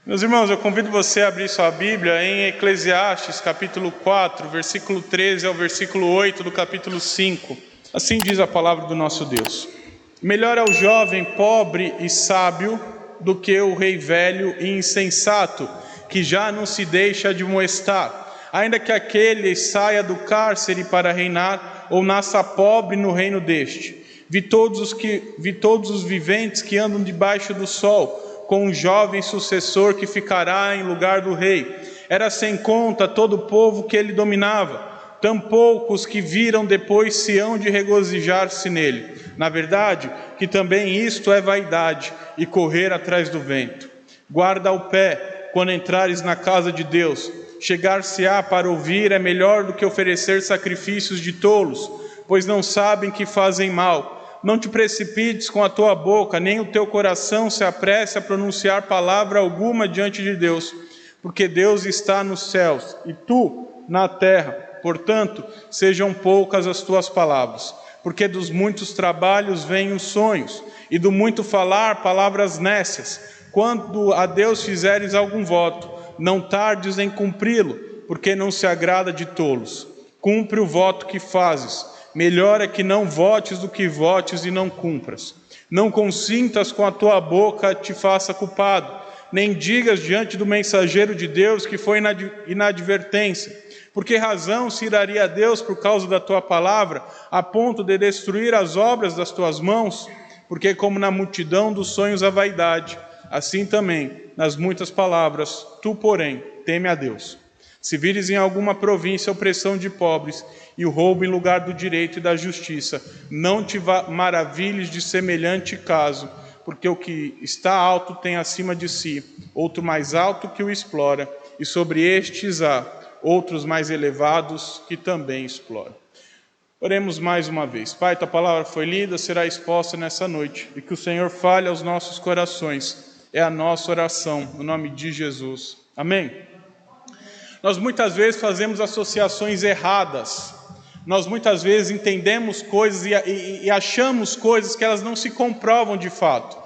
Meus irmãos, eu convido você a abrir sua Bíblia em Eclesiastes, capítulo 4, versículo 13 ao versículo 8 do capítulo 5. Assim diz a palavra do nosso Deus. Melhor é o jovem pobre e sábio do que o rei velho e insensato, que já não se deixa admoestar, ainda que aquele saia do cárcere para reinar, ou nasça pobre no reino deste. Vi todos os viventes que andam debaixo do sol, com um jovem sucessor que ficará em lugar do rei. Era sem conta todo o povo que ele dominava, tampouco os que viram depois se hão de regozijar-se nele. Na verdade, que também isto é vaidade e correr atrás do vento. Guarda o pé quando entrares na casa de Deus. Chegar-se-á para ouvir é melhor do que oferecer sacrifícios de tolos, pois não sabem que fazem mal. Não te precipites com a tua boca, nem o teu coração se apresse a pronunciar palavra alguma diante de Deus, porque Deus está nos céus e tu na terra. Portanto, sejam poucas as tuas palavras, porque dos muitos trabalhos vêm os sonhos, e do muito falar palavras nécias. Quando a Deus fizeres algum voto, não tardes em cumpri-lo, porque não se agrada de tolos. Cumpre o voto que fazes. Melhor é que não votes do que votes e não cumpras. Não consintas com a tua boca te faça culpado, nem digas diante do mensageiro de Deus que foi inadvertência. Por que razão se iraria a Deus por causa da tua palavra, a ponto de destruir as obras das tuas mãos? Porque como na multidão dos sonhos a vaidade, assim também nas muitas palavras, tu, porém, teme a Deus. Se vires em alguma província a opressão de pobres e o roubo em lugar do direito e da justiça, não te maravilhes de semelhante caso, porque o que está alto tem acima de si outro mais alto que o explora, e sobre estes há outros mais elevados que também exploram. Oremos mais uma vez. Pai, tua palavra foi lida, será exposta nessa noite, e que o Senhor fale aos nossos corações. É a nossa oração, no nome de Jesus. Amém. Nós muitas vezes fazemos associações erradas. Nós muitas vezes entendemos coisas e achamos coisas que elas não se comprovam de fato.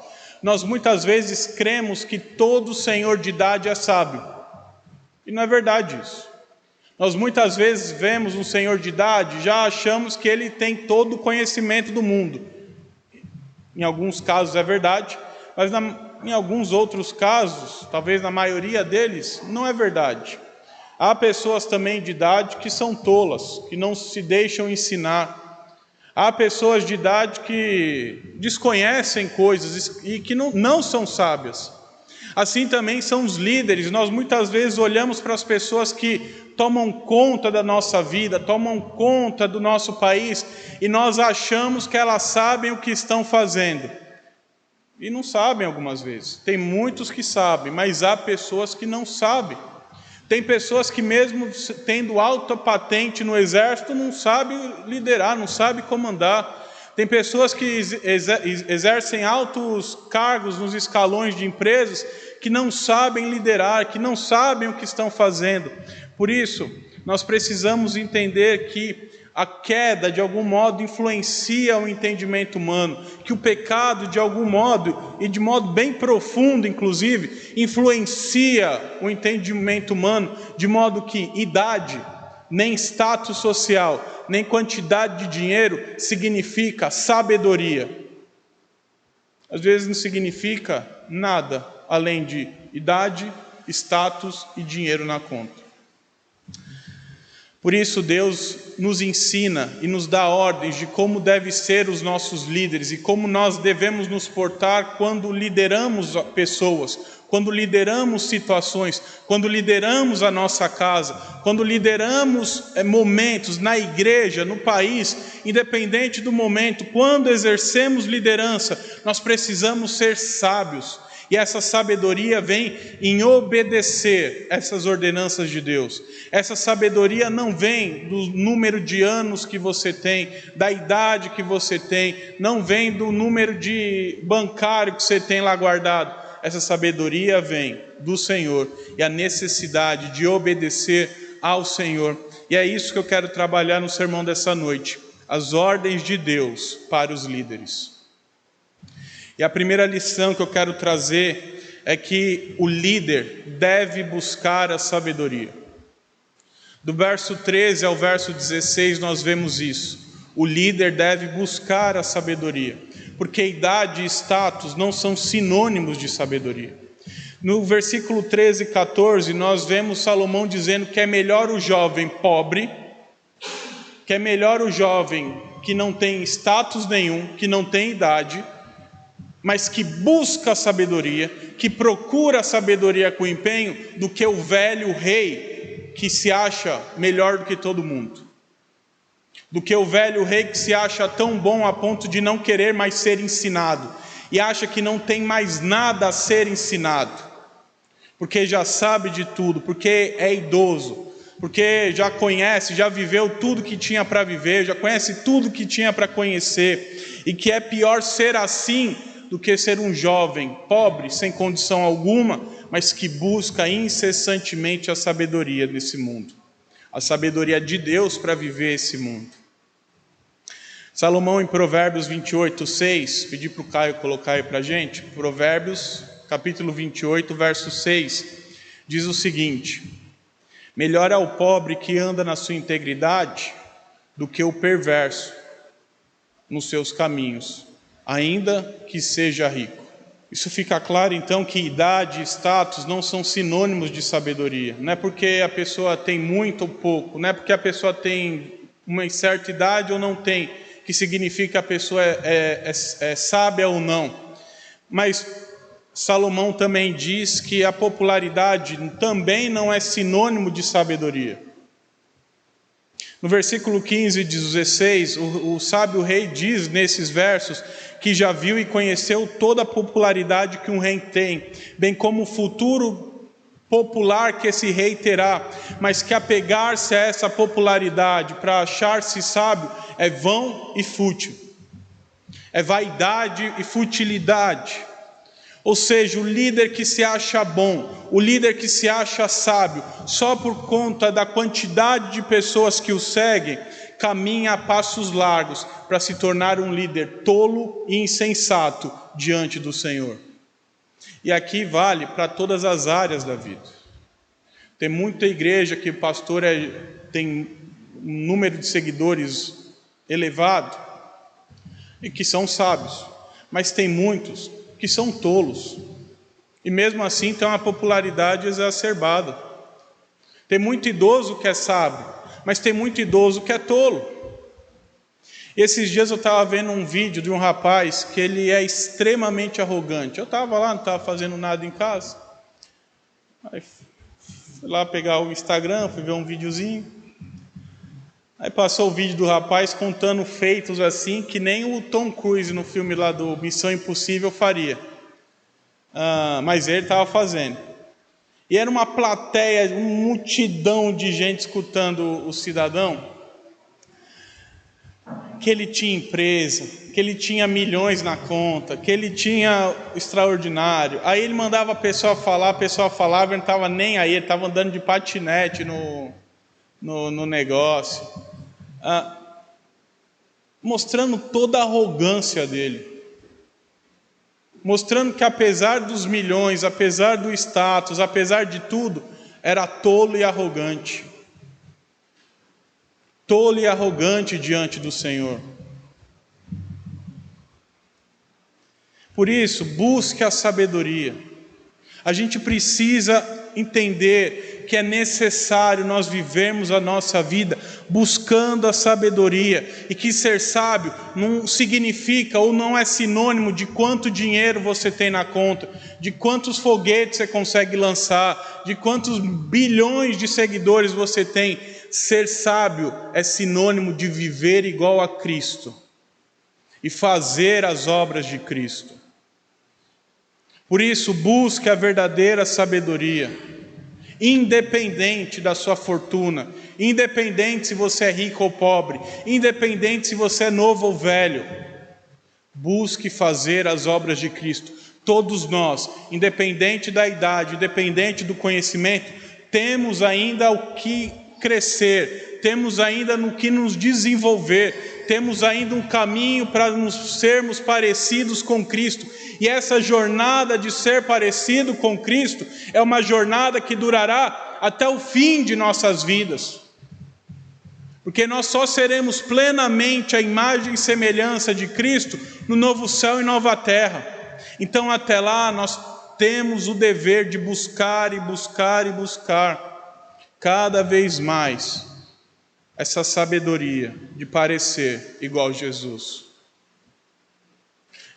Nós muitas vezes cremos que todo senhor de idade é sábio. E não é verdade isso. Nós muitas vezes vemos um senhor de idade, já achamos que ele tem todo o conhecimento do mundo. Em alguns casos é verdade, mas em alguns outros casos, talvez na maioria deles, não é verdade. Há pessoas também de idade que são tolas, que não se deixam ensinar. Há pessoas de idade que desconhecem coisas e que não são sábias. Assim também são os líderes. Nós muitas vezes olhamos para as pessoas que tomam conta da nossa vida, tomam conta do nosso país, e nós achamos que elas sabem o que estão fazendo. E não sabem algumas vezes. Tem muitos que sabem, mas há pessoas que não sabem. Tem pessoas que mesmo tendo alta patente no exército não sabem liderar, não sabem comandar. Tem pessoas que exercem altos cargos nos escalões de empresas que não sabem liderar, que não sabem o que estão fazendo. Por isso, nós precisamos entender que a queda, de algum modo, influencia o entendimento humano, que o pecado, de algum modo, e de modo bem profundo, inclusive, influencia o entendimento humano, de modo que idade, nem status social, nem quantidade de dinheiro significa sabedoria. Às vezes não significa nada além de idade, status e dinheiro na conta. Por isso Deus nos ensina e nos dá ordens de como devem ser os nossos líderes e como nós devemos nos portar quando lideramos pessoas, quando lideramos situações, quando lideramos a nossa casa, quando lideramos momentos na igreja, no país, independente do momento, quando exercemos liderança, nós precisamos ser sábios. E essa sabedoria vem em obedecer essas ordenanças de Deus. Essa sabedoria não vem do número de anos que você tem, da idade que você tem, não vem do número de bancário que você tem lá guardado. Essa sabedoria vem do Senhor e a necessidade de obedecer ao Senhor. E é isso que eu quero trabalhar no sermão dessa noite. As ordens de Deus para os líderes. E a primeira lição que eu quero trazer é que o líder deve buscar a sabedoria. Do verso 13 ao verso 16 nós vemos isso. O líder deve buscar a sabedoria, porque idade e status não são sinônimos de sabedoria. No versículo 13 e 14 nós vemos Salomão dizendo que é melhor o jovem pobre, que é melhor o jovem que não tem status nenhum, que não tem idade, mas que busca a sabedoria, que procura a sabedoria com empenho, do que o velho rei que se acha melhor do que todo mundo. Do que o velho rei que se acha tão bom a ponto de não querer mais ser ensinado, e acha que não tem mais nada a ser ensinado, porque já sabe de tudo, porque é idoso, porque já conhece, já viveu tudo que tinha para viver, já conhece tudo que tinha para conhecer, e que é pior ser assim do que ser um jovem pobre, sem condição alguma, mas que busca incessantemente a sabedoria desse mundo, a sabedoria de Deus para viver esse mundo. Salomão, em Provérbios 28:6, pedi para o Caio colocar aí para a gente, Provérbios capítulo 28, verso 6, diz o seguinte: melhor é o pobre que anda na sua integridade do que o perverso nos seus caminhos, ainda que seja rico. Isso fica claro então que idade e status não são sinônimos de sabedoria. Não é porque a pessoa tem muito ou pouco, não é porque a pessoa tem uma certa idade ou não tem, que significa que a pessoa é sábia ou não. Mas Salomão também diz que a popularidade também não é sinônimo de sabedoria. No versículo 15 e 16, o sábio rei diz nesses versos que já viu e conheceu toda a popularidade que um rei tem, bem como o futuro popular que esse rei terá, mas que apegar-se a essa popularidade para achar-se sábio é vão e fútil, é vaidade e futilidade. Ou seja, o líder que se acha bom, o líder que se acha sábio, só por conta da quantidade de pessoas que o seguem, caminha a passos largos para se tornar um líder tolo e insensato diante do Senhor. E aqui vale para todas as áreas da vida. Tem muita igreja que o pastor tem um número de seguidores elevado e que são sábios, mas tem muitos que são tolos, e mesmo assim tem uma popularidade exacerbada. Tem muito idoso que é sábio, mas tem muito idoso que é tolo. E esses dias eu estava vendo um vídeo de um rapaz que ele é extremamente arrogante. Eu estava lá, não estava fazendo nada em casa, aí fui lá pegar o Instagram, fui ver um videozinho, aí passou o vídeo do rapaz contando feitos assim que nem o Tom Cruise no filme lá do Missão Impossível faria, mas ele estava fazendo. E era uma plateia, uma multidão de gente escutando o cidadão, que ele tinha empresa, que ele tinha milhões na conta, que ele tinha extraordinário. Aí ele mandava a pessoa falar, a pessoa falava, ele não estava nem aí, ele estava andando de patinete no negócio, mostrando toda a arrogância dele, mostrando que apesar dos milhões, apesar do status, apesar de tudo, era tolo e arrogante. Tolo e arrogante diante do Senhor. Por isso, busque a sabedoria. A gente precisa entender que é necessário nós vivermos a nossa vida buscando a sabedoria, e que ser sábio não significa ou não é sinônimo de quanto dinheiro você tem na conta, de quantos foguetes você consegue lançar, de quantos bilhões de seguidores você tem. Ser sábio é sinônimo de viver igual a Cristo e fazer as obras de Cristo. Por isso, busque a verdadeira sabedoria, independente da sua fortuna, independente se você é rico ou pobre, independente se você é novo ou velho. Busque fazer as obras de Cristo. Todos nós, independente da idade, independente do conhecimento, temos ainda o que crescer, temos ainda no que nos desenvolver, temos ainda um caminho para nos sermos parecidos com Cristo. E essa jornada de ser parecido com Cristo é uma jornada que durará até o fim de nossas vidas. Porque nós só seremos plenamente a imagem e semelhança de Cristo no novo céu e nova terra. Então até lá nós temos o dever de buscar e buscar e buscar cada vez mais essa sabedoria de parecer igual a Jesus.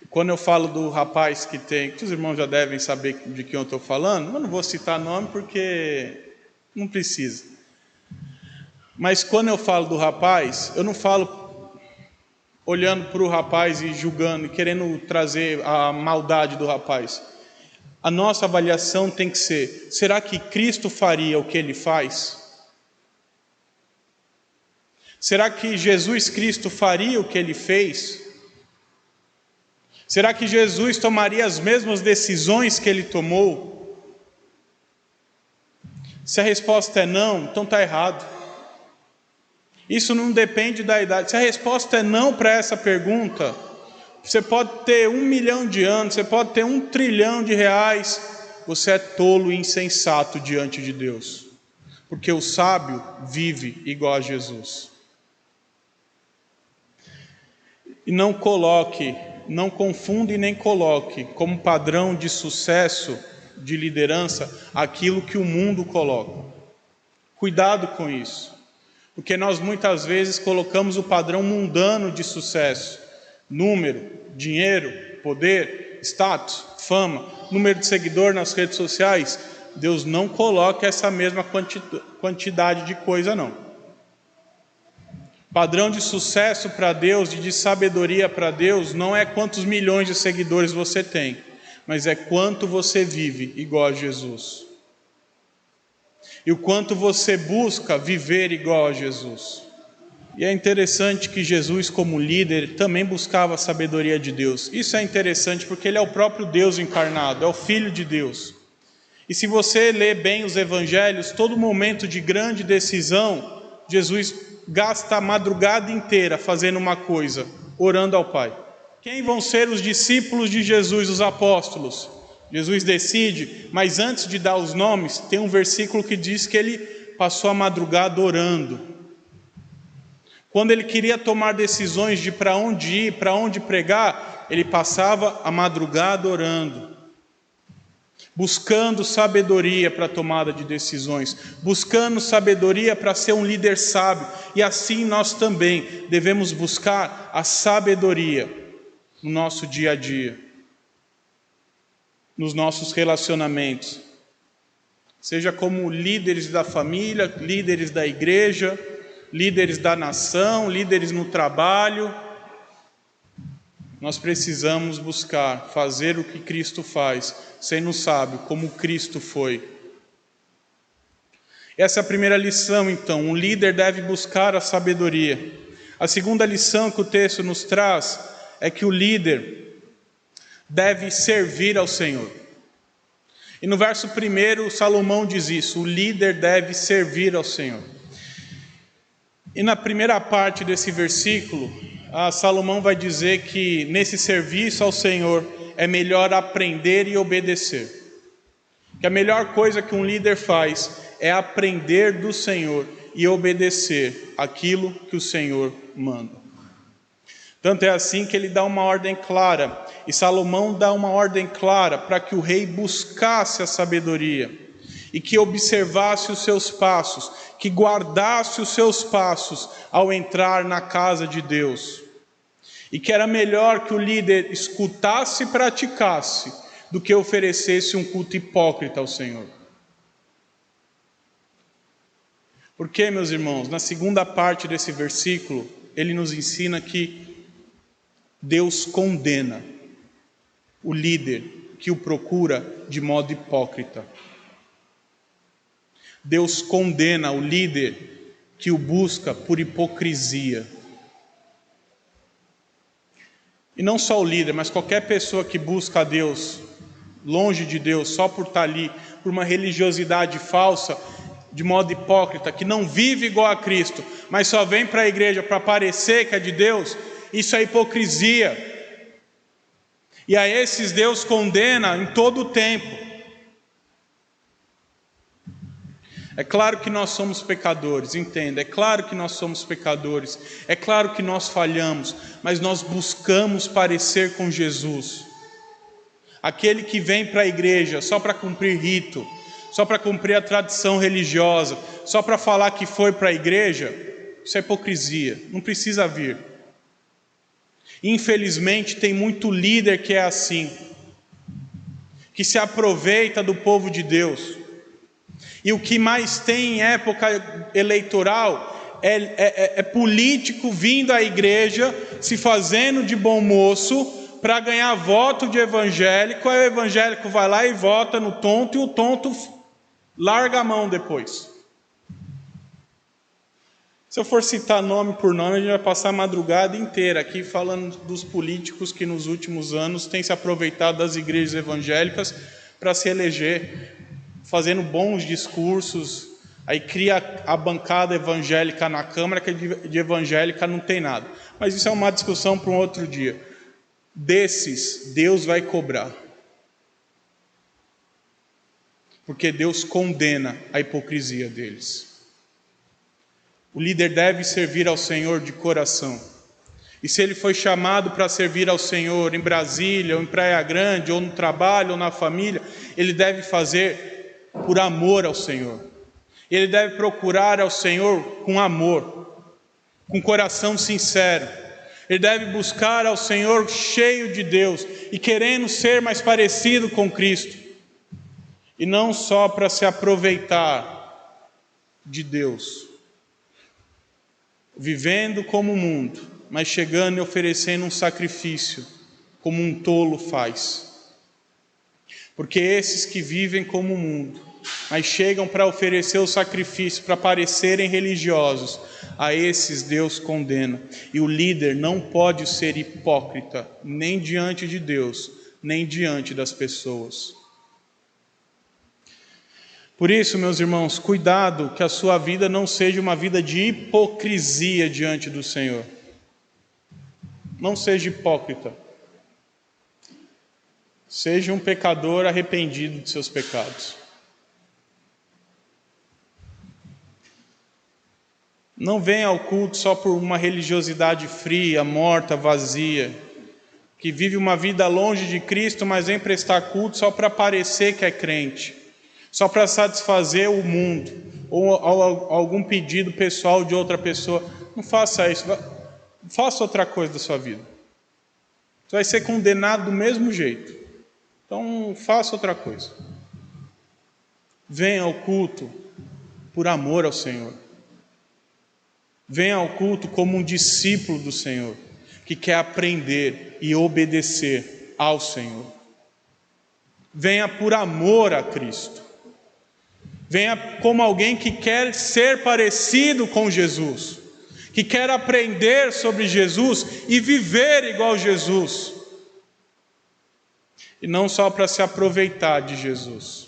Quando eu falo do rapaz que os irmãos já devem saber de quem eu estou falando, eu não vou citar nome porque não precisa. Mas quando eu falo do rapaz, eu não falo olhando para o rapaz e julgando, e querendo trazer a maldade do rapaz. A nossa avaliação tem que ser: será que Cristo faria o que ele faz? Será que Jesus Cristo faria o que ele fez? Será que Jesus tomaria as mesmas decisões que ele tomou? Se a resposta é não, então está errado. Isso não depende da idade. Se a resposta é não para essa pergunta, você pode ter 1 milhão de anos, você pode ter 1 trilhão de reais, você é tolo e insensato diante de Deus. Porque o sábio vive igual a Jesus. E não confunda e nem coloque como padrão de sucesso, de liderança, aquilo que o mundo coloca. Cuidado com isso, porque nós muitas vezes colocamos o padrão mundano de sucesso: número, dinheiro, poder, status, fama, número de seguidor nas redes sociais. Deus não coloca essa mesma quantidade de coisa, não. Padrão de sucesso para Deus, de sabedoria para Deus, não é quantos milhões de seguidores você tem, mas é quanto você vive igual a Jesus. E o quanto você busca viver igual a Jesus. E é interessante que Jesus, como líder, também buscava a sabedoria de Deus. Isso é interessante porque ele é o próprio Deus encarnado, é o Filho de Deus. E se você ler bem os evangelhos, todo momento de grande decisão, Jesus gasta a madrugada inteira fazendo uma coisa: orando ao Pai. Quem vão ser os discípulos de Jesus, os apóstolos? Jesus decide, mas antes de dar os nomes, tem um versículo que diz que ele passou a madrugada orando. Quando ele queria tomar decisões de para onde ir, para onde pregar, ele passava a madrugada orando, buscando sabedoria para a tomada de decisões, buscando sabedoria para ser um líder sábio. E assim nós também devemos buscar a sabedoria no nosso dia a dia, nos nossos relacionamentos, seja como líderes da família, líderes da igreja, líderes da nação, líderes no trabalho. Nós precisamos buscar fazer o que Cristo faz, sendo sábio como Cristo foi. Essa é a primeira lição, então. Um líder deve buscar a sabedoria. A segunda lição que o texto nos traz é que o líder deve servir ao Senhor. E no verso 1, Salomão diz isso: o líder deve servir ao Senhor. E na primeira parte desse versículo, Salomão vai dizer que nesse serviço ao Senhor é melhor aprender e obedecer. Que a melhor coisa que um líder faz é aprender do Senhor e obedecer aquilo que o Senhor manda. Tanto é assim que ele dá uma ordem clara, e Salomão dá uma ordem clara para que o rei buscasse a sabedoria, e que observasse os seus passos, que guardasse os seus passos ao entrar na casa de Deus. E que era melhor que o líder escutasse e praticasse, do que oferecesse um culto hipócrita ao Senhor. Porque, meus irmãos, na segunda parte desse versículo, ele nos ensina que Deus condena o líder que o procura de modo hipócrita. Deus condena o líder que o busca por hipocrisia. E não só o líder, mas qualquer pessoa que busca a Deus, longe de Deus, só por estar ali, por uma religiosidade falsa, de modo hipócrita, que não vive igual a Cristo, mas só vem para a igreja para parecer que é de Deus, isso é hipocrisia. E a esses Deus condena em todo o tempo. É claro que nós somos pecadores, entenda, é claro que nós somos pecadores, é claro que nós falhamos, mas nós buscamos parecer com Jesus. Aquele que vem para a igreja só para cumprir rito, só para cumprir a tradição religiosa, só para falar que foi para a igreja, isso é hipocrisia, não precisa vir. Infelizmente tem muito líder que é assim, que se aproveita do povo de Deus. E o que mais tem em época eleitoral é político vindo à igreja, se fazendo de bom moço, para ganhar voto de evangélico. Aí o evangélico vai lá e vota no tonto, e o tonto larga a mão depois. Se eu for citar nome por nome, a gente vai passar a madrugada inteira aqui falando dos políticos que nos últimos anos têm se aproveitado das igrejas evangélicas para se eleger, fazendo bons discursos. Aí cria a bancada evangélica na Câmara, que de evangélica não tem nada. Mas isso é uma discussão para um outro dia. Desses, Deus vai cobrar. Porque Deus condena a hipocrisia deles. O líder deve servir ao Senhor de coração. E se ele foi chamado para servir ao Senhor em Brasília, ou em Praia Grande, ou no trabalho, ou na família, ele deve fazer por amor ao Senhor. Ele deve procurar ao Senhor com amor, com coração sincero. Ele deve buscar ao Senhor cheio de Deus e querendo ser mais parecido com Cristo. E não só para se aproveitar de Deus, vivendo como o mundo, mas chegando e oferecendo um sacrifício, como um tolo faz. Porque esses que vivem como o mundo, mas chegam para oferecer o sacrifício, para parecerem religiosos, a esses Deus condena. E o líder não pode ser hipócrita, nem diante de Deus, nem diante das pessoas. Por isso, meus irmãos, cuidado que a sua vida não seja uma vida de hipocrisia diante do Senhor. Não seja hipócrita. Seja um pecador arrependido de seus pecados. Não venha ao culto só por uma religiosidade fria, morta, vazia, que vive uma vida longe de Cristo, mas vem prestar culto só para parecer que é crente, só para satisfazer o mundo, ou algum pedido pessoal de outra pessoa. Não faça isso, faça outra coisa da sua vida. Você vai ser condenado do mesmo jeito. Então, faça outra coisa. Venha ao culto por amor ao Senhor. Venha ao culto como um discípulo do Senhor, que quer aprender e obedecer ao Senhor. Venha por amor a Cristo. Venha como alguém que quer ser parecido com Jesus, que quer aprender sobre Jesus e viver igual Jesus. E não só para se aproveitar de Jesus.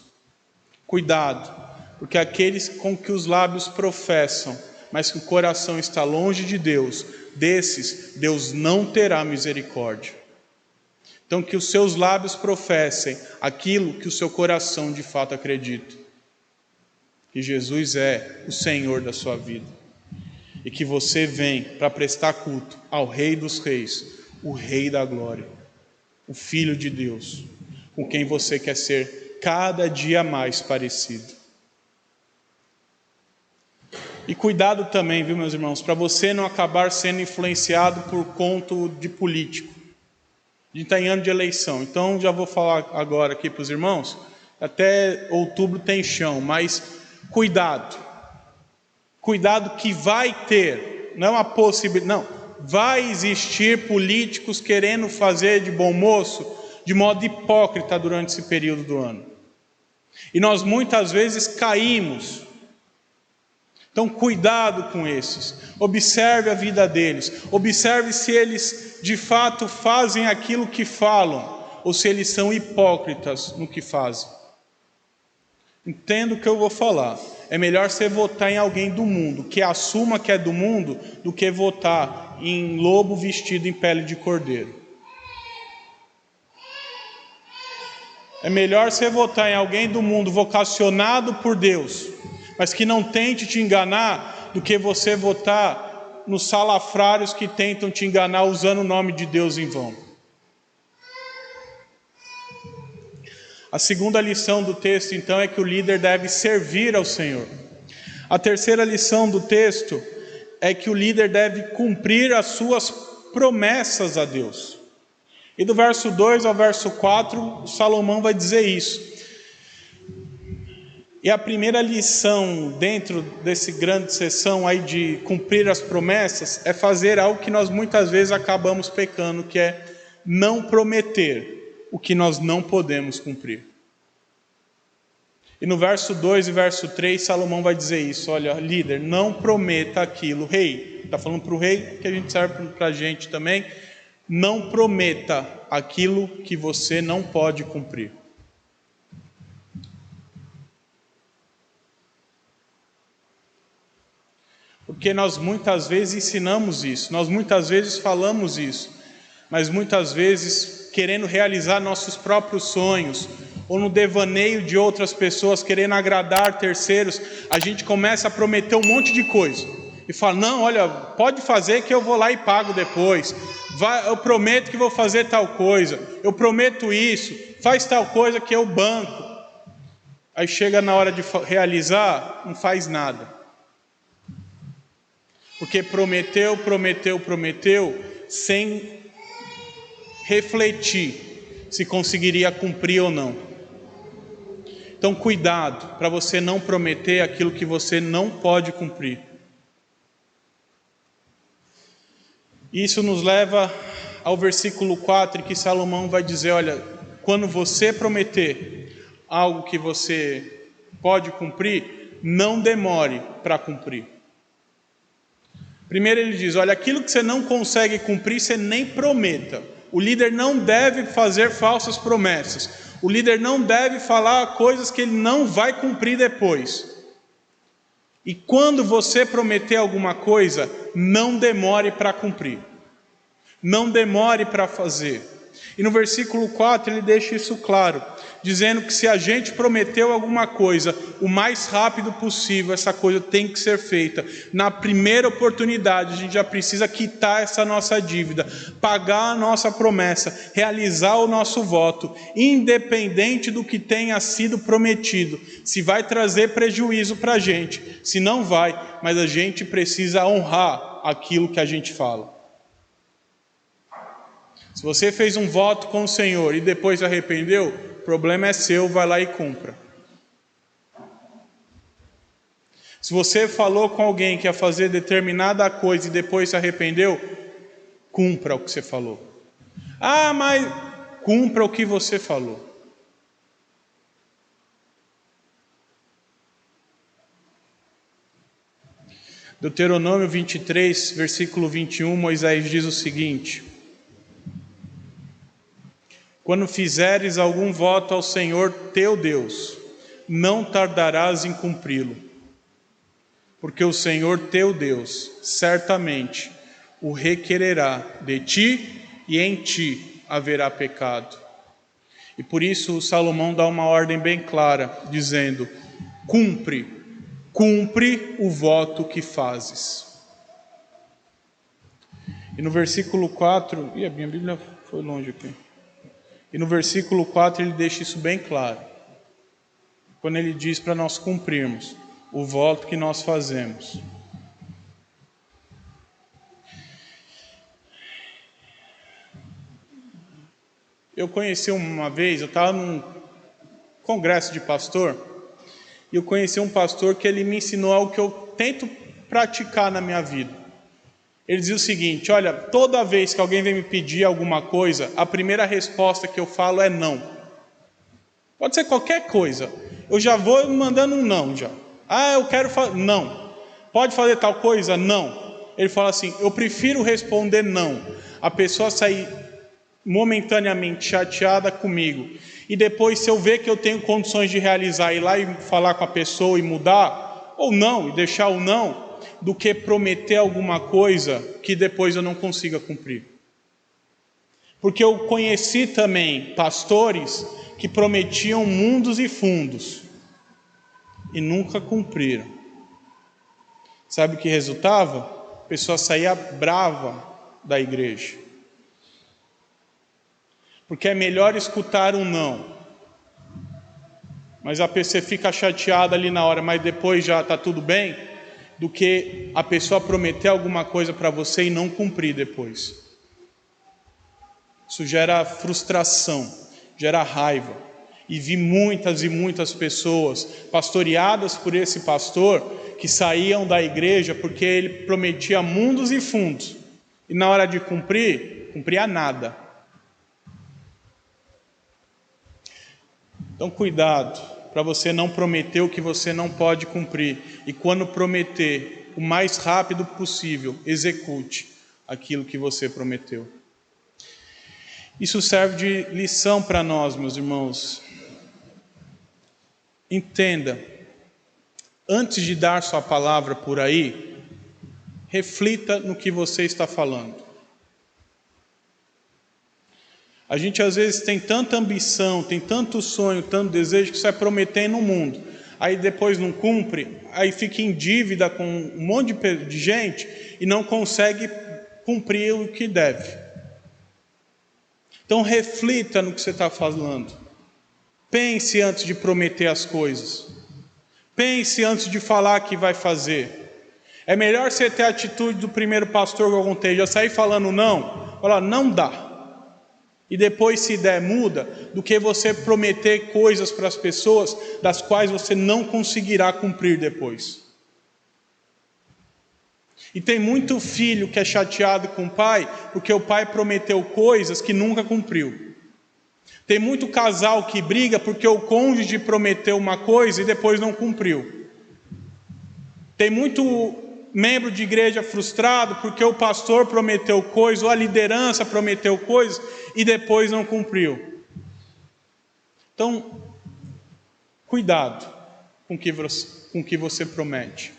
Cuidado, porque aqueles com que os lábios professam, mas que o coração está longe de Deus, desses Deus não terá misericórdia. Então que os seus lábios professem aquilo que o seu coração de fato acredita. Que Jesus é o Senhor da sua vida. E que você vem para prestar culto ao Rei dos Reis, o Rei da Glória, o Filho de Deus, com quem você quer ser cada dia mais parecido. E cuidado também, viu, meus irmãos, para você não acabar sendo influenciado por conto de político. A gente está em ano de eleição, então já vou falar agora aqui para os irmãos, até outubro tem chão, mas cuidado. Cuidado que vai ter, não é uma possibilidade, não, vai existir políticos querendo fazer de bom moço, de modo hipócrita durante esse período do ano. E nós muitas vezes caímos. Então cuidado com esses, observe a vida deles, observe se eles de fato fazem aquilo que falam, ou se eles são hipócritas no que fazem. Entenda o que eu vou falar, é melhor você votar em alguém do mundo, que assuma que é do mundo, do que votar em lobo vestido em pele de cordeiro. É melhor você votar em alguém do mundo vocacionado por Deus, mas que não tente te enganar, do que você votar nos salafrários que tentam te enganar usando o nome de Deus em vão. A segunda lição do texto, então, é que o líder deve servir ao Senhor. A terceira lição do texto é que o líder deve cumprir as suas promessas a Deus. E do verso 2 ao verso 4, Salomão vai dizer isso. E a primeira lição dentro desse grande sessão aí de cumprir as promessas é fazer algo que nós muitas vezes acabamos pecando, que é não prometer o que nós não podemos cumprir. E no verso 2 e verso 3, Salomão vai dizer isso. Olha, líder, não prometa aquilo. Rei, está falando para o rei, que a gente serve para a gente também. Não prometa aquilo que você não pode cumprir. Porque nós muitas vezes ensinamos isso, nós muitas vezes falamos isso, mas muitas vezes querendo realizar nossos próprios sonhos, ou no devaneio de outras pessoas, querendo agradar terceiros, a gente começa a prometer um monte de coisa. E fala, não, olha, pode fazer que eu vou lá e pago depois. Eu prometo que vou fazer tal coisa. Eu prometo isso. Faz tal coisa que eu banco. Aí chega na hora de realizar, não faz nada. Porque prometeu, sem refletir se conseguiria cumprir ou não. Então, cuidado para você não prometer aquilo que você não pode cumprir. Isso nos leva ao versículo 4, em que Salomão vai dizer, olha, quando você prometer algo que você pode cumprir, não demore para cumprir. Primeiro ele diz, olha, aquilo que você não consegue cumprir, você nem prometa. O líder não deve fazer falsas promessas. O líder não deve falar coisas que ele não vai cumprir depois. E quando você prometer alguma coisa, não demore para cumprir. Não demore para fazer. E no versículo 4 ele deixa isso claro, dizendo que se a gente prometeu alguma coisa, o mais rápido possível, essa coisa tem que ser feita. Na primeira oportunidade, a gente já precisa quitar essa nossa dívida, pagar a nossa promessa, realizar o nosso voto, independente do que tenha sido prometido. Se vai trazer prejuízo para a gente, se não vai, mas a gente precisa honrar aquilo que a gente fala. Se você fez um voto com o Senhor e depois se arrependeu, o problema é seu, vai lá e cumpra. Se você falou com alguém que ia fazer determinada coisa e depois se arrependeu, cumpra o que você falou. Ah, mas cumpra o que você falou. Deuteronômio 23, versículo 21, Moisés diz o seguinte: quando fizeres algum voto ao Senhor teu Deus, não tardarás em cumpri-lo, porque o Senhor teu Deus certamente o requererá de ti e em ti haverá pecado. E por isso o Salomão dá uma ordem bem clara, dizendo, cumpre o voto que fazes. E no versículo 4, a minha Bíblia foi longe aqui. E no versículo 4 ele deixa isso bem claro. Quando ele diz para nós cumprirmos o voto que nós fazemos. Eu conheci uma vez, eu estava num congresso de pastor, e eu conheci um pastor que ele me ensinou algo que eu tento praticar na minha vida. Ele dizia o seguinte, olha, toda vez que alguém vem me pedir alguma coisa, a primeira resposta que eu falo é não. Pode ser qualquer coisa. Eu já vou mandando um não já. Ah, eu quero fazer... Não. Pode fazer tal coisa? Não. Ele fala assim, eu prefiro responder não. A pessoa sair momentaneamente chateada comigo. E depois, se eu ver que eu tenho condições de realizar, ir lá e falar com a pessoa e mudar, ou não, e deixar o não, do que prometer alguma coisa que depois eu não consiga cumprir. Porque eu conheci também pastores que prometiam mundos e fundos e nunca cumpriram. Sabe o que resultava? A pessoa saía brava da igreja. Porque é melhor escutar um não, mas a pessoa fica chateada ali na hora, mas depois já está tudo bem, do que a pessoa prometer alguma coisa para você e não cumprir depois. Isso gera frustração, gera raiva. E vi muitas e muitas pessoas pastoreadas por esse pastor que saíam da igreja porque ele prometia mundos e fundos. E na hora de cumprir, cumpria nada. Então cuidado, para você não prometer o que você não pode cumprir. E quando prometer, o mais rápido possível, execute aquilo que você prometeu. Isso serve de lição para nós, meus irmãos. Entenda, antes de dar sua palavra por aí, reflita no que você está falando. A gente às vezes tem tanta ambição, tem tanto sonho, tanto desejo, que sai prometendo no mundo. Aí depois não cumpre, aí fica em dívida com um monte de gente e não consegue cumprir o que deve. Então reflita no que você está falando. Pense antes de prometer as coisas. Pense antes de falar que vai fazer. É melhor você ter a atitude do primeiro pastor que eu contei, já sair falando não, falar não dá. E depois, se der, muda, do que você prometer coisas para as pessoas das quais você não conseguirá cumprir depois. E tem muito filho que é chateado com o pai porque o pai prometeu coisas que nunca cumpriu. Tem muito casal que briga porque o cônjuge prometeu uma coisa e depois não cumpriu. Tem muito membro de igreja frustrado porque o pastor prometeu coisas, ou a liderança prometeu coisas e depois não cumpriu. Então, cuidado com o que você promete.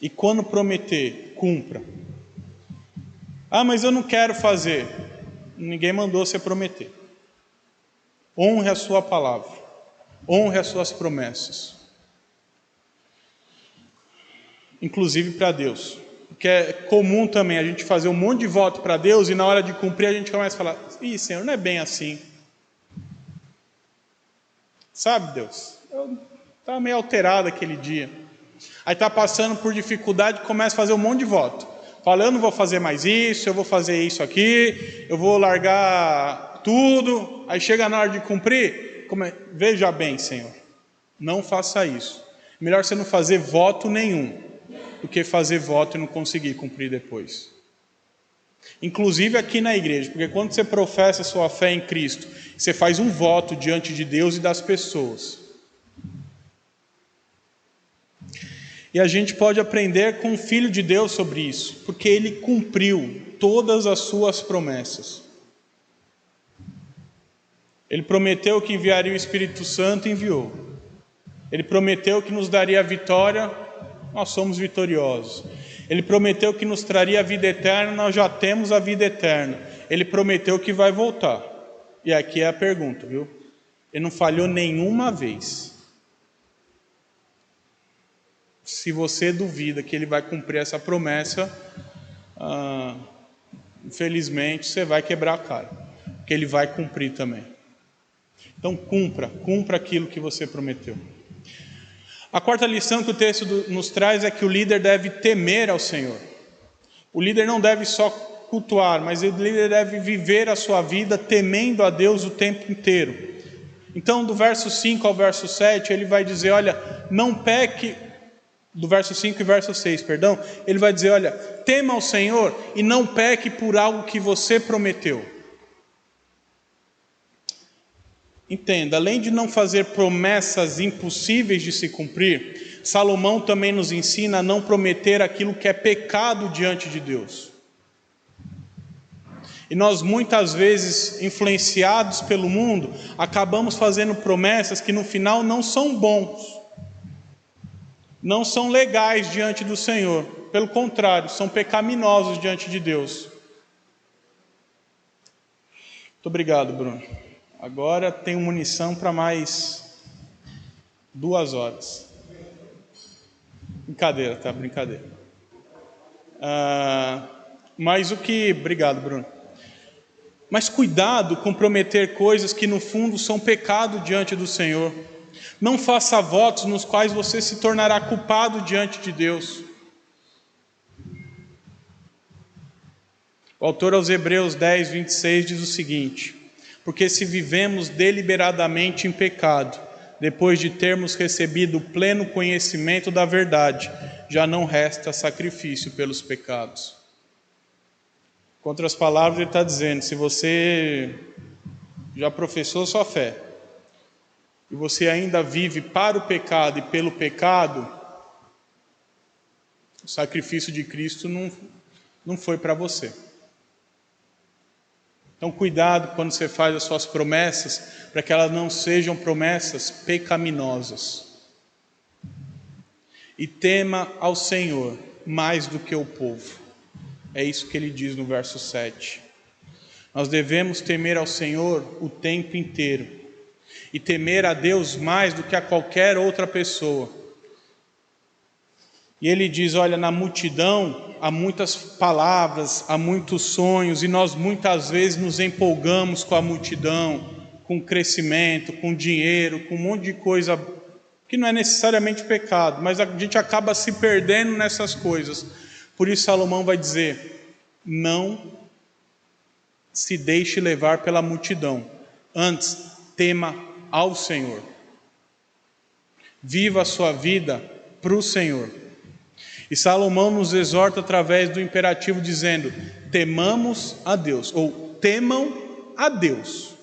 E quando prometer, cumpra. Ah, mas eu não quero fazer. Ninguém mandou você prometer. Honre a sua palavra. Honre as suas promessas. Inclusive para Deus. Porque é comum também a gente fazer um monte de voto para Deus e na hora de cumprir a gente começa a falar: ih, Senhor, não é bem assim. Sabe, Deus? Eu estava meio alterado aquele dia. Aí está passando por dificuldade e começa a fazer um monte de voto. Fala: eu não vou fazer mais isso, eu vou fazer isso aqui, eu vou largar tudo. Aí chega na hora de cumprir, veja bem, Senhor, não faça isso. Melhor você não fazer voto nenhum do que fazer voto e não conseguir cumprir depois. Inclusive aqui na igreja, porque quando você professa sua fé em Cristo, você faz um voto diante de Deus e das pessoas. E a gente pode aprender com o Filho de Deus sobre isso, porque ele cumpriu todas as suas promessas. Ele prometeu que enviaria o Espírito Santo e enviou. Ele prometeu que nos daria a vitória, nós somos vitoriosos. Ele prometeu que nos traria a vida eterna, nós já temos a vida eterna. Ele prometeu que vai voltar. E aqui é a pergunta, viu? Ele não falhou nenhuma vez. Se você duvida que ele vai cumprir essa promessa, infelizmente você vai quebrar a cara, porque ele vai cumprir também. Então cumpra aquilo que você prometeu. A quarta lição que o texto nos traz é que o líder deve temer ao Senhor. O líder não deve só cultuar, mas o líder deve viver a sua vida temendo a Deus o tempo inteiro. Então, do verso 5 ao verso 7, ele vai dizer: olha, não peque. Do verso 5 e verso 6, perdão, ele vai dizer: olha, tema ao Senhor e não peque por algo que você prometeu. Entenda, além de não fazer promessas impossíveis de se cumprir, Salomão também nos ensina a não prometer aquilo que é pecado diante de Deus. E nós muitas vezes, influenciados pelo mundo, acabamos fazendo promessas que no final não são bons. não são legais diante do Senhor. Pelo contrário, são pecaminosos diante de Deus. Muito obrigado, Bruno. Agora tenho munição para mais 2 horas. Brincadeira, tá? Brincadeira. Mas Obrigado, Bruno. Mas cuidado com prometer coisas que no fundo são pecado diante do Senhor. Não faça votos nos quais você se tornará culpado diante de Deus. O autor aos Hebreus 10, 26 diz o seguinte: porque se vivemos deliberadamente em pecado, depois de termos recebido o pleno conhecimento da verdade, já não resta sacrifício pelos pecados. Com outras palavras, ele está dizendo, se você já professou sua fé, e você ainda vive para o pecado e pelo pecado, o sacrifício de Cristo não foi para você. Então cuidado quando você faz as suas promessas, para que elas não sejam promessas pecaminosas. E tema ao Senhor mais do que o povo. É isso que ele diz no verso 7. Nós devemos temer ao Senhor o tempo inteiro. E temer a Deus mais do que a qualquer outra pessoa. E ele diz, olha, na multidão há muitas palavras, há muitos sonhos, e nós muitas vezes nos empolgamos com a multidão, com crescimento, com dinheiro, com um monte de coisa que não é necessariamente pecado, mas a gente acaba se perdendo nessas coisas. Por isso Salomão vai dizer, não se deixe levar pela multidão, antes tema ao Senhor. Viva a sua vida para o Senhor. E Salomão nos exorta através do imperativo dizendo, temamos a Deus, ou temam a Deus.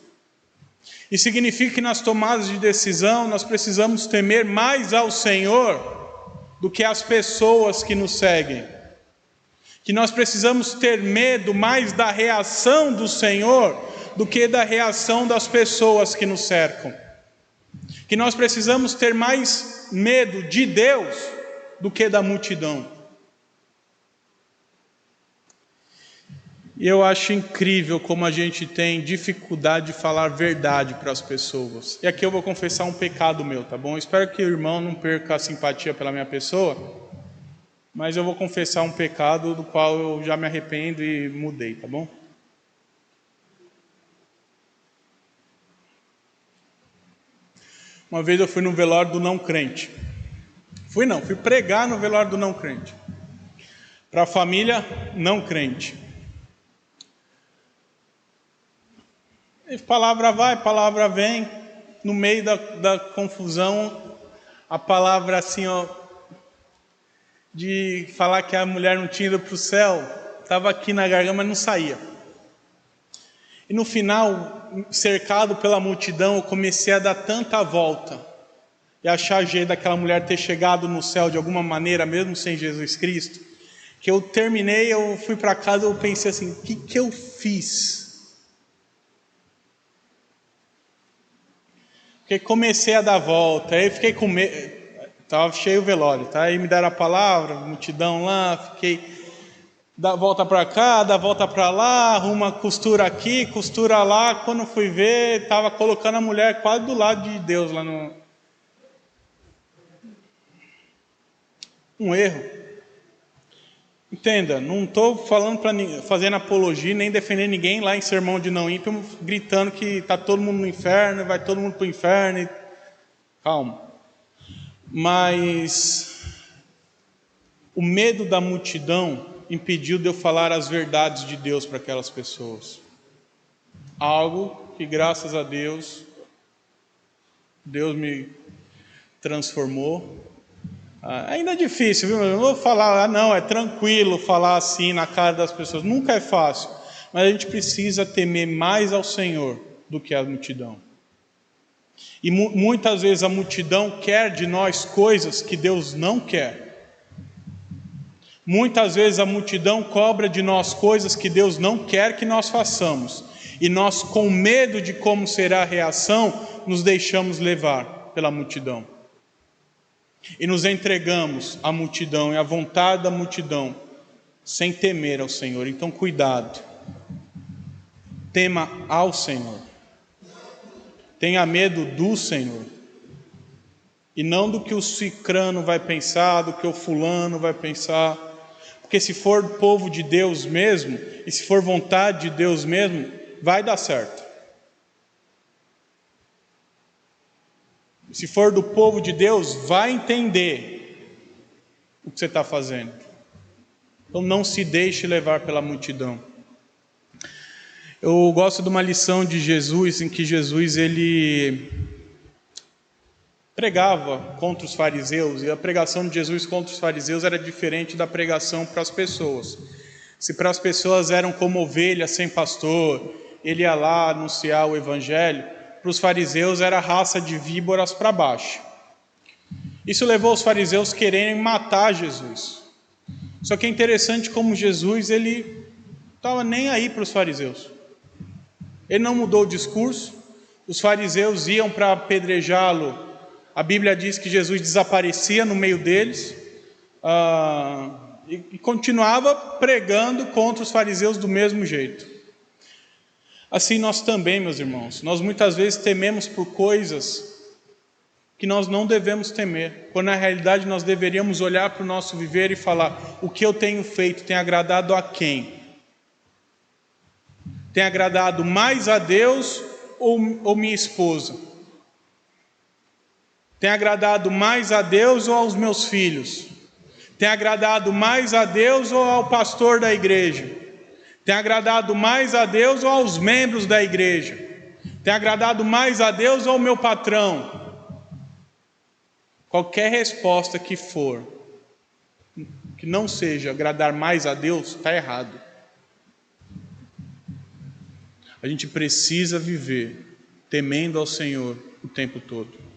E significa que nas tomadas de decisão nós precisamos temer mais ao Senhor do que as pessoas que nos seguem. Que nós precisamos ter medo mais da reação do Senhor do que da reação das pessoas que nos cercam. Que nós precisamos ter mais medo de Deus do que da multidão. E eu acho incrível como a gente tem dificuldade de falar verdade para as pessoas. E aqui eu vou confessar um pecado meu, tá bom? Eu espero que o irmão não perca a simpatia pela minha pessoa, mas eu vou confessar um pecado do qual eu já me arrependo e mudei, tá bom? Uma vez eu fui no velório do não crente. Fui pregar no velório do não crente. Para a família não crente. E palavra vai, palavra vem. No meio da confusão, a palavra assim, ó, de falar que a mulher não tinha ido para o céu, estava aqui na garganta, mas não saía. E no final, cercado pela multidão, eu comecei a dar tanta volta e achar jeito daquela mulher ter chegado no céu de alguma maneira, mesmo sem Jesus Cristo, que eu terminei, eu fui para casa, eu pensei assim, o que eu fiz? Porque comecei a dar volta, aí fiquei com medo, estava cheio o velório, tá? Aí me deram a palavra, multidão lá, fiquei, dá volta para cá, dá volta para lá, arruma costura aqui, costura lá, quando fui ver, estava colocando a mulher quase do lado de Deus lá no... Um erro. Entenda, não estou falando para fazendo apologia, nem defender ninguém lá em sermão de não ímpio, gritando que está todo mundo no inferno, vai todo mundo para o inferno. Calma. Mas o medo da multidão impediu de eu falar as verdades de Deus para aquelas pessoas. Algo que, graças a Deus, Deus me transformou. Ainda é difícil, viu? Eu não vou falar, não, é tranquilo falar assim na cara das pessoas. Nunca é fácil. Mas a gente precisa temer mais ao Senhor do que a multidão. E muitas vezes a multidão quer de nós coisas que Deus não quer. Muitas vezes a multidão cobra de nós coisas que Deus não quer que nós façamos. E nós, com medo de como será a reação, nos deixamos levar pela multidão. e nos entregamos à multidão e à vontade da multidão, sem temer ao Senhor. Então, cuidado. Tema ao Senhor. Tenha medo do Senhor. E não do que o cicrano vai pensar, do que o fulano vai pensar. Porque se for povo de Deus mesmo, e se for vontade de Deus mesmo, vai dar certo. Se for do povo de Deus, vai entender o que você está fazendo. Então não se deixe levar pela multidão. Eu gosto de uma lição de Jesus, em que Jesus ele pregava contra os fariseus, e a pregação de Jesus contra os fariseus era diferente da pregação para as pessoas. Se para as pessoas eram como ovelhas sem pastor, ele ia lá anunciar o evangelho, para os fariseus era raça de víboras para baixo. Isso levou os fariseus a quererem matar Jesus. Só que é interessante como Jesus ele estava nem aí para os fariseus. Ele não mudou o discurso. Os fariseus iam para apedrejá-lo. A Bíblia diz que Jesus desaparecia no meio deles e continuava pregando contra os fariseus do mesmo jeito. Assim nós também, meus irmãos, nós muitas vezes tememos por coisas que nós não devemos temer, quando na realidade nós deveríamos olhar para o nosso viver e falar: o que eu tenho feito tem agradado a quem? Tem agradado mais a Deus ou minha esposa? Tem agradado mais a Deus ou aos meus filhos? Tem agradado mais a Deus ou ao pastor da igreja? Tem agradado mais a Deus ou aos membros da igreja? Tem agradado mais a Deus ou ao meu patrão? Qualquer resposta que for, que não seja agradar mais a Deus, está errado. A gente precisa viver temendo ao Senhor o tempo todo.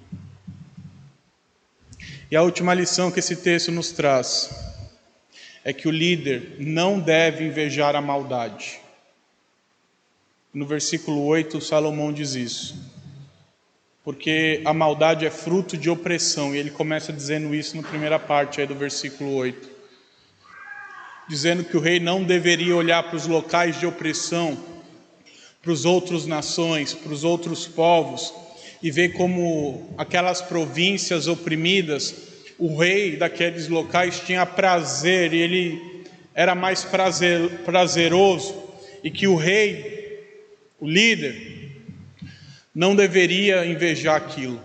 E a última lição que esse texto nos traz é que o líder não deve invejar a maldade. No versículo 8, Salomão diz isso. Porque a maldade é fruto de opressão. E ele começa dizendo isso na primeira parte aí do versículo 8. Dizendo que o rei não deveria olhar para os locais de opressão, para as outras nações, para os outros povos, e ver como aquelas províncias oprimidas, o rei daqueles locais tinha prazer, e ele era mais prazeroso, e que o rei, o líder, não deveria invejar aquilo,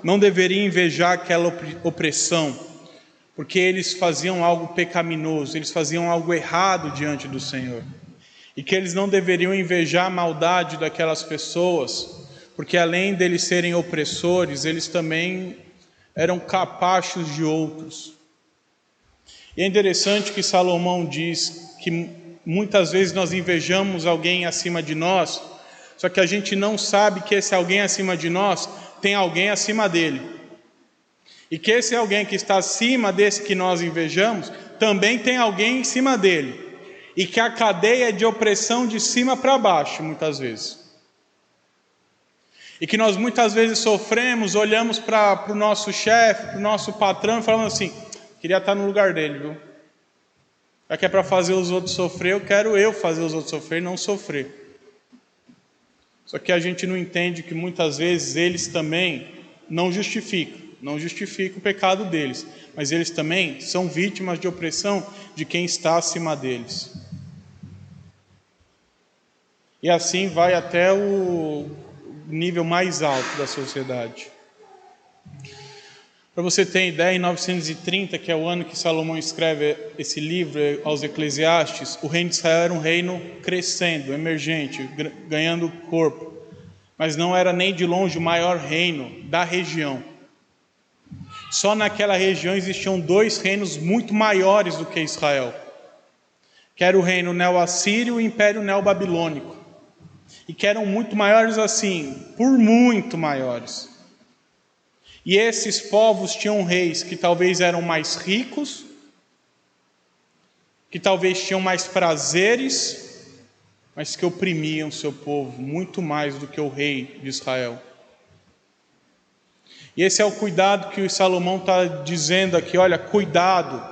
não deveria invejar aquela opressão, porque eles faziam algo pecaminoso, eles faziam algo errado diante do Senhor, e que eles não deveriam invejar a maldade daquelas pessoas, porque além deles serem opressores, eles também eram capachos de outros. E é interessante que Salomão diz que muitas vezes nós invejamos alguém acima de nós, só que a gente não sabe que esse alguém acima de nós tem alguém acima dele. E que esse alguém que está acima desse que nós invejamos, também tem alguém em cima dele. E que a cadeia é de opressão de cima para baixo, muitas vezes. E que nós muitas vezes sofremos, olhamos para o nosso chefe, para o nosso patrão e falamos assim: queria estar no lugar dele, viu? Já que é para fazer os outros sofrer, eu quero fazer os outros sofrer e não sofrer. Só que a gente não entende que muitas vezes eles também não justificam o pecado deles, mas eles também são vítimas de opressão de quem está acima deles. E assim vai até o nível mais alto da sociedade. Para você ter ideia, em 930, que é o ano que Salomão escreve esse livro aos Eclesiastes, o reino de Israel era um reino crescendo, emergente, ganhando corpo, mas não era nem de longe o maior reino da região. Só naquela região existiam 2 reinos muito maiores do que Israel, que era o reino neo-assírio e o império neo-babilônico, e que eram muito maiores assim, por muito maiores. E esses povos tinham reis que talvez eram mais ricos, que talvez tinham mais prazeres, mas que oprimiam seu povo muito mais do que o rei de Israel. E esse é o cuidado que o Salomão está dizendo aqui, olha, cuidado,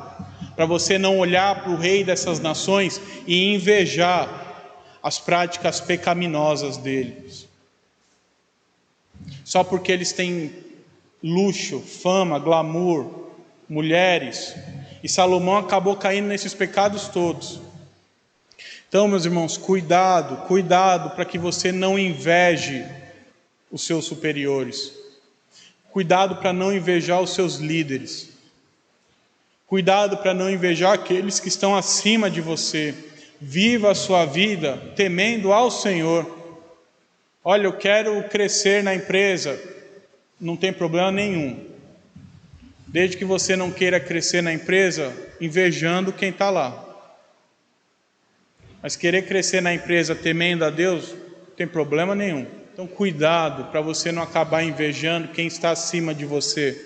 para você não olhar para o rei dessas nações e invejar as práticas pecaminosas deles. Só porque eles têm luxo, fama, glamour, mulheres, e Salomão acabou caindo nesses pecados todos. Então, meus irmãos, cuidado, cuidado para que você não inveje os seus superiores. Cuidado para não invejar os seus líderes. Cuidado para não invejar aqueles que estão acima de você. Viva a sua vida temendo ao Senhor. Olha, eu quero crescer na empresa. Não tem problema nenhum. Desde que você não queira crescer na empresa invejando quem está lá. Mas querer crescer na empresa temendo a Deus, não tem problema nenhum. Então cuidado para você não acabar invejando quem está acima de você.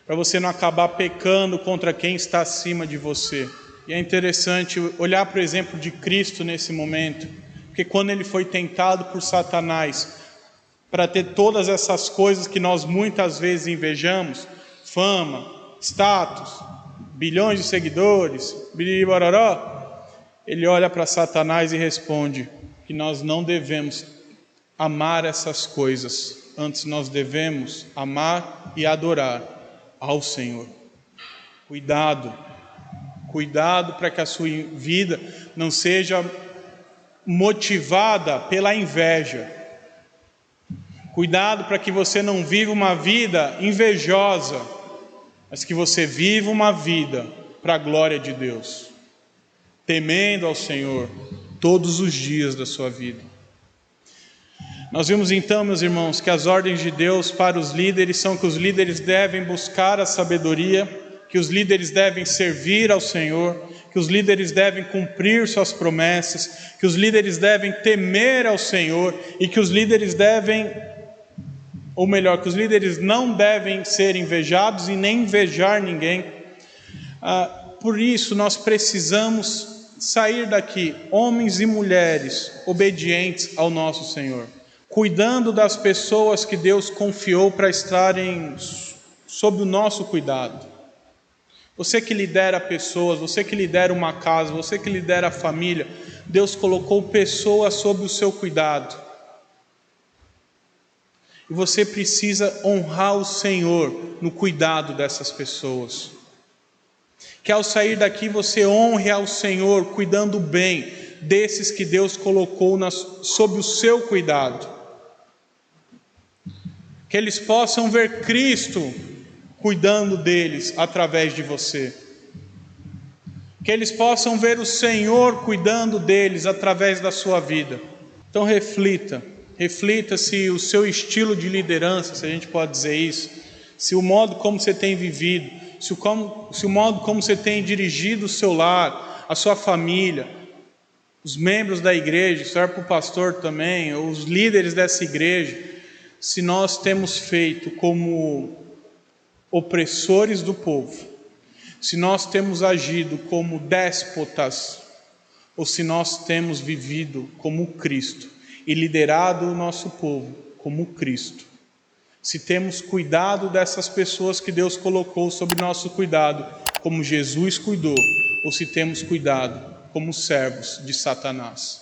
Para você não acabar pecando contra quem está acima de você. E é interessante olhar para o exemplo de Cristo nesse momento. Porque quando ele foi tentado por Satanás para ter todas essas coisas que nós muitas vezes invejamos, fama, status, bilhões de seguidores, biribororó, ele olha para Satanás e responde que nós não devemos amar essas coisas, antes nós devemos amar e adorar ao Senhor. Cuidado, cuidado para que a sua vida não seja motivada pela inveja. Cuidado para que você não viva uma vida invejosa, mas que você viva uma vida para a glória de Deus, temendo ao Senhor todos os dias da sua vida. Nós vimos então, meus irmãos, que as ordens de Deus para os líderes são que os líderes devem buscar a sabedoria, que os líderes devem servir ao Senhor, que os líderes devem cumprir suas promessas, que os líderes devem temer ao Senhor e que os líderes devem, ou melhor, que os líderes não devem ser invejados e nem invejar ninguém. Por isso nós precisamos sair daqui, homens e mulheres obedientes ao nosso Senhor, cuidando das pessoas que Deus confiou para estarem sob o nosso cuidado. Você que lidera pessoas, você que lidera uma casa, você que lidera a família, Deus colocou pessoas sob o seu cuidado. E você precisa honrar o Senhor no cuidado dessas pessoas. Que ao sair daqui você honre ao Senhor cuidando bem desses que Deus colocou sob o seu cuidado. Que eles possam ver Cristo cuidando deles através de você. Que eles possam ver o Senhor cuidando deles através da sua vida. Então reflita se o seu estilo de liderança, se a gente pode dizer isso, se o modo como você tem vivido, se o modo como você tem dirigido o seu lar, a sua família, os membros da igreja, serve para o pastor também, os líderes dessa igreja, se nós temos feito como opressores do povo, se nós temos agido como déspotas, ou se nós temos vivido como Cristo e liderado o nosso povo como Cristo. Se temos cuidado dessas pessoas que Deus colocou sob nosso cuidado, como Jesus cuidou, ou se temos cuidado como servos de Satanás.